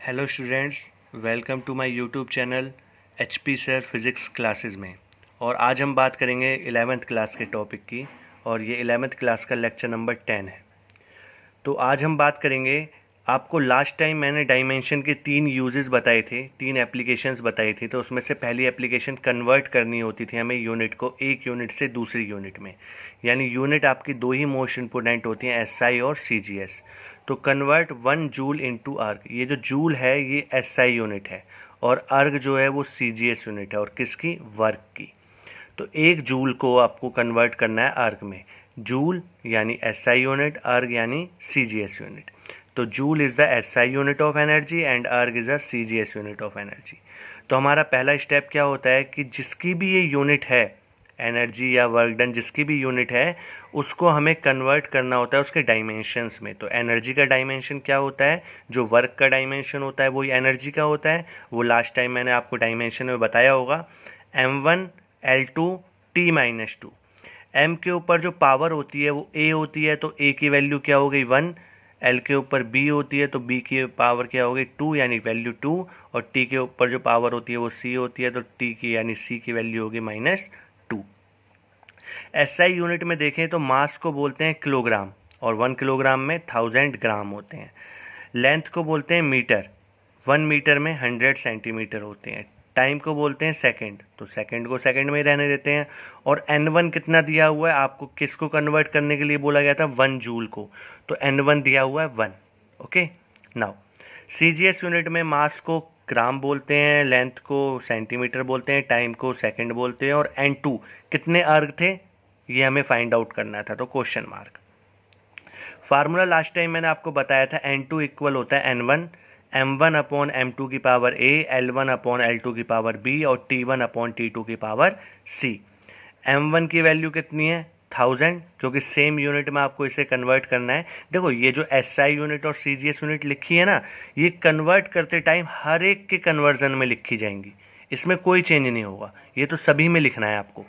Hello students, welcome to my YouTube channel HP sir physics classes में। और आज हम बात करेंगे 11th क्लास के टॉपिक की, और ये 11th क्लास का लेक्चर नंबर 10 है। तो आज हम बात करेंगे, आपको लास्ट टाइम मैंने डायमेंशन के 3 यूजेस बताए थे, 3 एप्लीकेशंस बताई थी। तो उसमें से पहली एप्लीकेशन कन्वर्ट करनी होती थी हमें यूनिट को एक यूनिट से दूसरी यूनिट में, यानी यूनिट आपकी दो ही मोस्ट इंपोर्टेंट होती हैं, SI और CGS। तो कन्वर्ट 1 जूल इनटू अर्ग, ये जो जूल है ये SI यूनिट है और अर्ग जो है वो CGS यूनिट है, और किसकी? वर्क की। तो 1 जूल को आपको कन्वर्ट करना है अर्ग में। जूल यानी SI यूनिट, अर्ग यानी CGS यूनिट। तो joule is the SI unit of energy and erg is the CGS unit of energy. तो हमारा पहला स्टेप क्या होता है कि जिसकी भी ये यूनिट है, एनर्जी या वर्क डन जिसकी भी यूनिट है, उसको हमें कन्वर्ट करना होता है उसके डायमेंशंस में। तो एनर्जी का डायमेंशन क्या होता है? जो वर्क का डायमेंशन होता है वही एनर्जी का होता है। वो लास्ट टाइम मैंने आपको डायमेंशन में बताया होगा, M1 L2 T-2। M के ऊपर जो पावर होती है वो A होती है, तो A की वैल्यू क्या हो गई? 1। L के ऊपर B होती है, तो B की पावर क्या हो गई? 2, यानी वैल्यू 2। और T के ऊपर जो पावर होती है वो C होती है, तो T की यानी C की वैल्यू होगी -2। SI यूनिट में देखें तो मास को बोलते हैं किलोग्राम, और 1 किलोग्राम में 1000 ग्राम होते हैं। लेंथ को बोलते हैं मीटर, 1 मीटर में 100 सेंटीमीटर होते हैं। टाइम को बोलते हैं सेकंड, तो सेकंड को सेकंड में ही रहने देते हैं। और N1 कितना दिया हुआ है आपको? किसको कन्वर्ट करने के लिए बोला गया था? 1 जूल को, तो N1 दिया हुआ है 1। ओके, नाउ CGS यूनिट में मास को ग्राम बोलते हैं, लेंथ को सेंटीमीटर बोलते हैं, टाइम को सेकंड बोलते हैं। और N2 कितने अर्ग थे ये हमें फाइंड आउट करना था, तो question mark. Formula last time मैंने आपको बताया था, N2 इक्वल होता है N1, M1 अपॉन M2 की power A, L1 upon L2 की पावर B और T1 अपॉन T2 की पावर C। M1 की वैल्यू कितनी है? 1000, क्योंकि सेम यूनिट में आपको इसे कन्वर्ट करना है। देखो ये जो SI यूनिट और CGS यूनिट लिखी है ना, ये कन्वर्ट करते टाइम हर एक के कन्वर्जन में लिखी जाएंगी, इसमें कोई चेंज नहीं होगा। ये तो सभी में लिखना है आपको,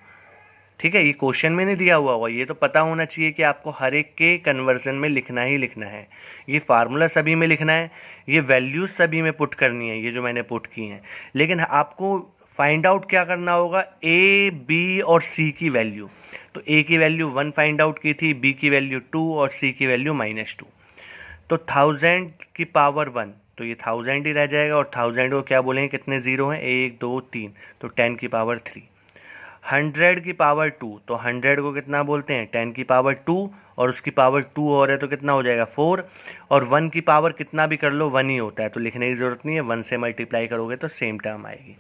ठीक है? ये क्वेश्चन में नहीं दिया हुआ होगा, ये तो पता होना चाहिए कि आपको हर एक के कन्वर्जन में लिखना ही लिखना है। ये फार्मूला सभी में लिखना है, ये वैल्यूज सभी में पुट करनी है, ये जो मैंने पुट की हैं। लेकिन आपको फाइंड आउट क्या करना होगा? A, B और C की वैल्यू। तो A की वैल्यू 1 फाइंड आउट की थी, B की वैल्यू 2 और C की वैल्यू -2। तो 1000 की पावर 1, तो ये 1000 ही रह जाएगा। और 1000 को क्या बोलेंगे? कितने ज़ीरो हैं? 1 2 3, तो 10 की पावर 3। 100 की पावर 2, तो 100 को कितना बोलते हैं? 10 की पावर 2, और उसकी पावर 2 और है तो कितना हो जाएगा? 4। और 1 की पावर कितना भी कर लो 1 ही होता है, तो लिखने की ज़रूरत नहीं है, 1 से मल्टीप्लाई करोगे तो सेम टर्म आएगी।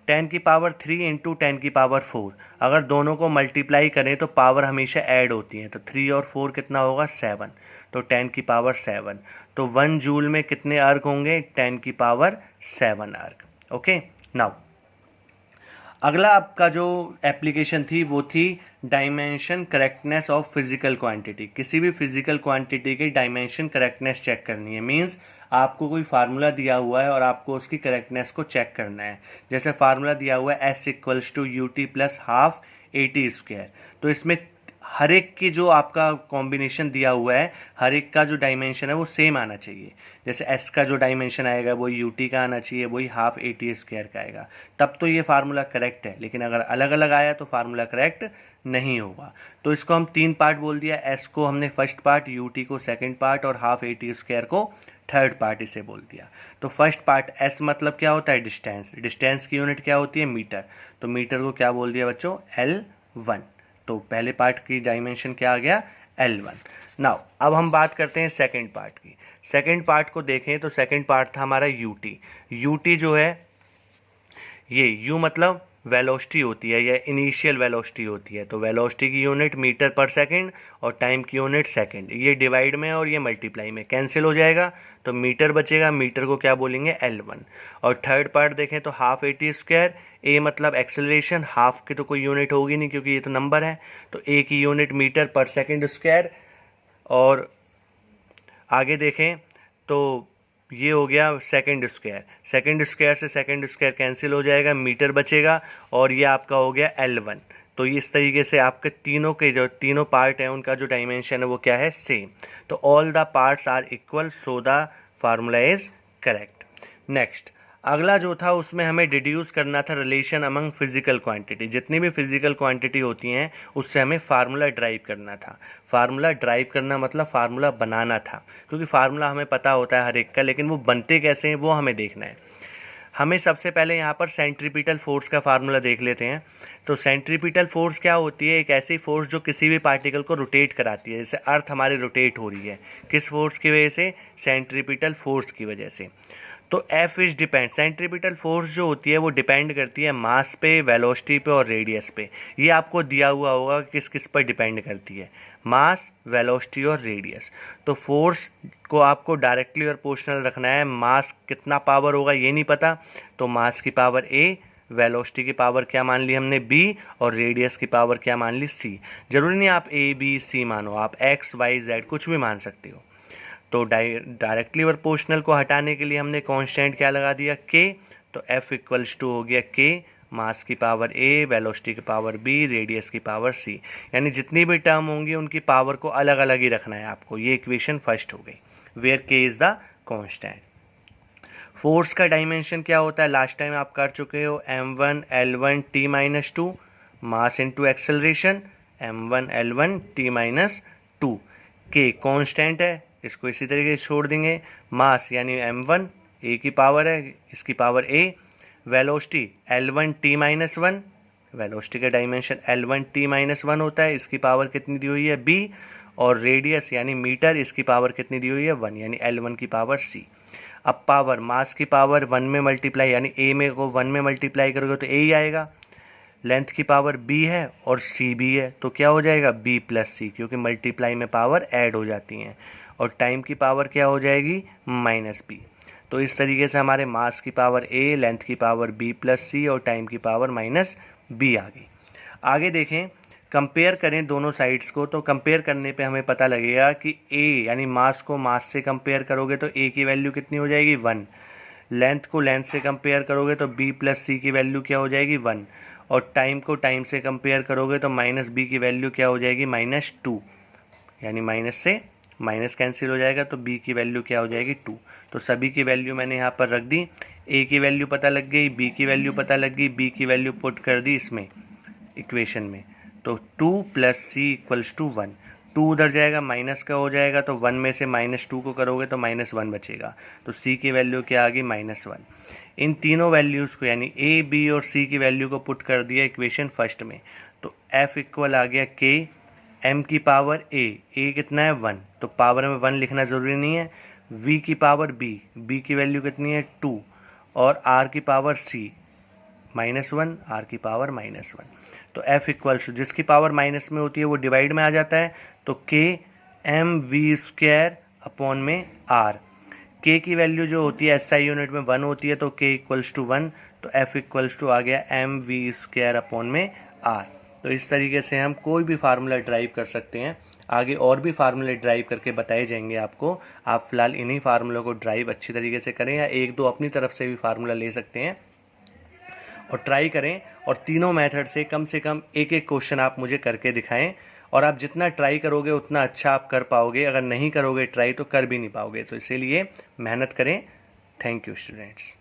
10 की पावर 3 इंटू 10 की पावर 4, अगर दोनों को मल्टीप्लाई करें तो पावर हमेशा ऐड होती है, तो 3 और 4 कितना होगा? 7, तो 10 की पावर 7। तो 1 जूल में कितने अर्ग होंगे? 10 की पावर 7 अर्ग। ओके, नाउ अगला आपका जो एप्लीकेशन थी वो थी dimension correctness of physical quantity. किसी भी फिजिकल क्वांटिटी की डायमेंशन करेक्टनेस चेक करनी है, मींस आपको कोई फार्मूला दिया हुआ है और आपको उसकी करेक्टनेस को चेक करना है। जैसे फार्मूला दिया हुआ है S = UT + ½ AT²। तो इसमें हर एक की जो आपका कॉम्बिनेशन दिया हुआ है, हर एक का जो डायमेंशन है वो सेम आना चाहिए। जैसे S का जो डायमेंशन आएगा वही UT का आना चाहिए, वही ½ AT² का आएगा, तब तो ये फार्मूला करेक्ट है। लेकिन अगर अलग अलग आया तो फार्मूला करेक्ट नहीं होगा। तो इसको हम 3 पार्ट बोल दिया, S को हमने फर्स्ट पार्ट, UT को सेकंड पार्ट और ½ AT² को थर्ड पार्ट इसे बोल दिया। तो फर्स्ट पार्ट S मतलब क्या होता है? डिस्टेंस। डिस्टेंस की यूनिट क्या होती है? मीटर। तो मीटर को क्या बोल दिया बच्चों? L1। तो पहले पार्ट की डायमेंशन क्या आ गया? L1। नाउ अब हम बात करते हैं सेकंड पार्ट की। सेकंड पार्ट को देखें तो सेकंड पार्ट था हमारा UT। UT जो है, ये U मतलब वेलोसिटी होती है या इनिशियल वेलोसिटी होती है। तो वेलोसिटी की यूनिट मीटर पर सेकंड और टाइम की यूनिट सेकंड। ये डिवाइड में और ये मल्टीप्लाई में कैंसिल हो जाएगा, तो मीटर बचेगा। मीटर को क्या बोलेंगे? L1। और थर्ड पार्ट देखें तो ½ AT²। A मतलब एक्सेलरेशन, हाफ की तो कोई यूनिट होगी नहीं क्योंकि ये तो नंबर है, तो A की यूनिट मीटर पर सेकंड स्क्वायर। और आगे देखें तो ये हो गया सेकंड स्क्वायर। सेकंड स्क्वायर से सेकंड स्क्वायर कैंसिल हो जाएगा, मीटर बचेगा, और ये आपका हो गया L1। तो इस तरीके से आपके तीनों के जो तीनों पार्ट हैं उनका जो डायमेंशन है वो क्या है? सेम। तो all the parts are equal, so the formula is correct. Next अगला जो था उसमें हमें डिड्यूस करना था रिलेशन अमंग फिजिकल क्वांटिटी। जितनी भी फिजिकल क्वांटिटी होती हैं उससे हमें फार्मूला ड्राइव करना था। फार्मूला ड्राइव करना मतलब फार्मूला बनाना था, क्योंकि फार्मूला हमें पता होता है हर एक का, लेकिन वो बनते कैसे हैं वो हमें देखना है। हमें सबसे पहले यहाँ पर सेंट्रीपिटल फोर्स का फार्मूला देख लेते हैं। तो सेंट्रीपिटल फोर्स क्या होती है? एक ऐसी फोर्स जो किसी भी पार्टिकल को रोटेट कराती है। जैसे अर्थ हमारी रोटेट हो रही है, किस फोर्स की वजह से? सेंट्रीपिटल फोर्स की वजह से। तो F is depend, centripetal force जो होती है वो डिपेंड करती है मास पे, वेलोसिटी पे और रेडियस पे। ये आपको दिया हुआ होगा किस किस पर डिपेंड करती है, मास, वेलोसिटी और रेडियस। तो फोर्स को आपको डायरेक्टली और प्रोपोर्शनल रखना है। मास कितना पावर होगा ये नहीं पता, तो मास की पावर ए, वेलोसिटी की पावर क्या मान ली हमने बी, और रेडियस की पावर क्या मान ली सी। जरूरी नहीं आप ए बी सी मानो, आप एक्स वाई जेड कुछ भी मान सकते हो। तो डायरेक्टली और प्रोपोर्शनल को हटाने के लिए हमने कांस्टेंट क्या लगा दिया? के। तो एफ इक्वल्स टू हो गया के, मास की पावर ए, वेलोसिटी की पावर बी, रेडियस की पावर सी। यानी जितनी भी टर्म होंगी उनकी पावर को अलग अलग ही रखना है आपको। ये इक्वेशन फर्स्ट हो गई, वेयर के इज द कांस्टेंट। फोर्स का डायमेंशन क्या होता है? लास्ट टाइम आप कर चुके हो, m1 l1 t-2, mass into acceleration, m1 l1 t-2। के कांस्टेंट है, इसको इसी तरीके से छोड़ देंगे। मास यानी m1 a की पावर है, इसकी power a। Velocity l1 t-1, velocity का डायमेंशन l1 t-1 होता है, इसकी पावर कितनी दी हुई है? b। और रेडियस यानी मीटर, इसकी पावर कितनी दी हुई है? 1, यानी l1 की पावर c। अब पावर, मास की पावर 1 में मल्टीप्लाई, यानी a में को 1 में मल्टीप्लाई करोगे तो a ही आएगा। लेंथ की पावर b है और c भी है, तो क्या हो जाएगा? b प्लस सी, क्योंकि मल्टीप्लाई में पावर ऐड हो जाती हैं। और टाइम की पावर क्या हो जाएगी? Minus b। तो इस तरीके से हमारे मास की पावर a, लेंथ की पावर b प्लस सी और टाइम की पावर माइनस b आ गई। आगे देखें, कंपेयर करें दोनों साइड्स को। तो कंपेयर करने पे हमें पता लगेगा कि a यानी मास को मास से कंपेयर करोगे तो a की वैल्यू कितनी हो जाएगी? 1। लेंथ को लेंथ से कंपेयर करोगे तो b प्लस सी की वैल्यू क्या हो जाएगी? 1। और टाइम को टाइम से कंपेयर करोगे तो माइनस b की वैल्यू क्या हो जाएगी? -2। यानी माइनस से माइनस कैंसिल हो जाएगा, तो b की वैल्यू क्या हो जाएगी? 2। तो सभी की वैल्यू मैंने यहाँ पर रख दी। a की वैल्यू पता लग गई, b की वैल्यू पता लग गई, b की वैल्यू पुट कर दी इसमें इक्वेशन में। तो 2 प्लस सी इक्वल्स टू 1। 2 उधर जाएगा, माइनस का हो जाएगा, तो 1 में से -2 को करोगे तो -1 बचेगा। तो c की वैल्यू क्या आ गई? -1। इन तीनों वैल्यूज़ को यानी a, b और c की वैल्यू को पुट कर दिया इक्वेशन फर्स्ट में। तो f इक्वल आ गया k, m की पावर a कितना है? 1, तो पावर में 1 लिखना ज़रूरी नहीं है। v की पावर b की वैल्यू कितनी है? 2। और r की पावर c -1, r की पावर -1। तो f इक्वल्स, जिसकी पावर माइनस में होती है वो डिवाइड में आ जाता है, तो k mv² अपॉन में r। k की वैल्यू जो होती है SI यूनिट में 1 होती है, तो k इक्वल्स टू 1। तो f इक्वल्स टू आ गया mv² अपॉन में r। तो इस तरीके से हम कोई भी फार्मूला ड्राइव कर सकते हैं। आगे और भी फार्मूले ड्राइव करके बताए जाएंगे आपको। आप फिलहाल इन्हीं फार्मूलों को ड्राइव अच्छी तरीके से करें, या एक दो अपनी तरफ से भी फार्मूला ले सकते हैं और ट्राई करें। और तीनों मेथड से कम एक एक क्वेश्चन आप मुझे करके दिखाएं। और आप जितना ट्राई करोगे उतना अच्छा आप कर पाओगे। अगर नहीं करोगे ट्राई तो कर भी नहीं पाओगे। तो इसीलिए मेहनत करें। Thank you students.